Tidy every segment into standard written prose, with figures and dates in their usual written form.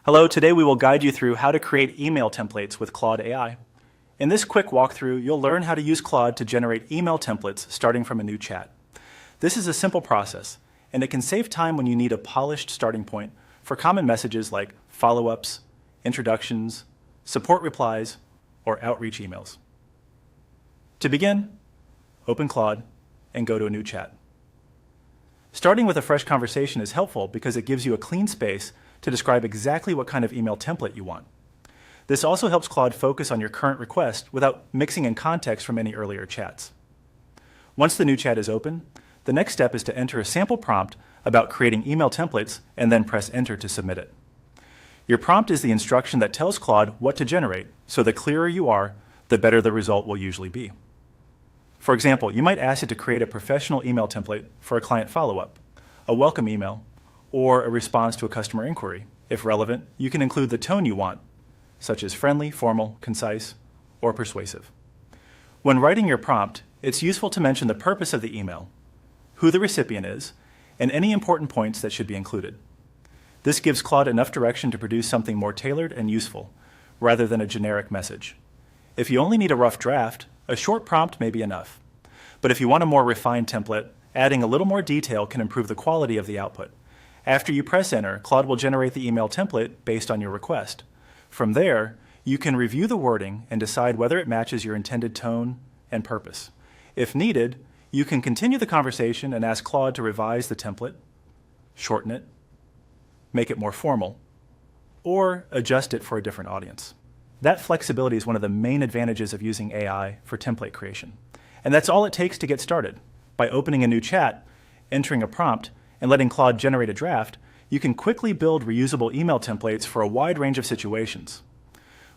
Hello, today we will guide you through how to create email templates with Claude AI. In this quick walkthrough, you'll learn how to use Claude to generate email templates starting from a new chat. This is a simple process, and it can save time when you need a polished starting point for common messages like follow-ups, introductions, support replies, or outreach emails. To begin, open Claude and go to a new chat. Starting with a fresh conversation is helpful because it gives you a clean space to describe exactly what kind of email template you want. This also helps Claude focus on your current request without mixing in context from any earlier chats. Once the new chat is open, the next step is to enter a sample prompt about creating email templates and then press enter to submit it. Your prompt is the instruction that tells Claude what to generate, so the clearer you are, the better the result will usually be. For example, you might ask it to create a professional email template for a client follow-up, a welcome email, or a response to a customer inquiry. If relevant, you can include the tone you want, such as friendly, formal, concise, or persuasive. When writing your prompt, it's useful to mention the purpose of the email, who the recipient is, and any important points that should be included. This gives Claude enough direction to produce something more tailored and useful, rather than a generic message. If you only need a rough draft, a short prompt may be enough. But if you want a more refined template, adding a little more detail can improve the quality of the output. After you press enter, Claude will generate the email template based on your request. From there, you can review the wording and decide whether it matches your intended tone and purpose. If needed, you can continue the conversation and ask Claude to revise the template, shorten it, make it more formal, or adjust it for a different audience. That flexibility is one of the main advantages of using AI for template creation. And that's all it takes to get started. By opening a new chat, entering a prompt, and letting Claude generate a draft, you can quickly build reusable email templates for a wide range of situations.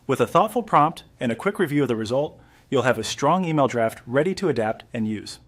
With a thoughtful prompt and a quick review of the result, you'll have a strong email draft ready to adapt and use.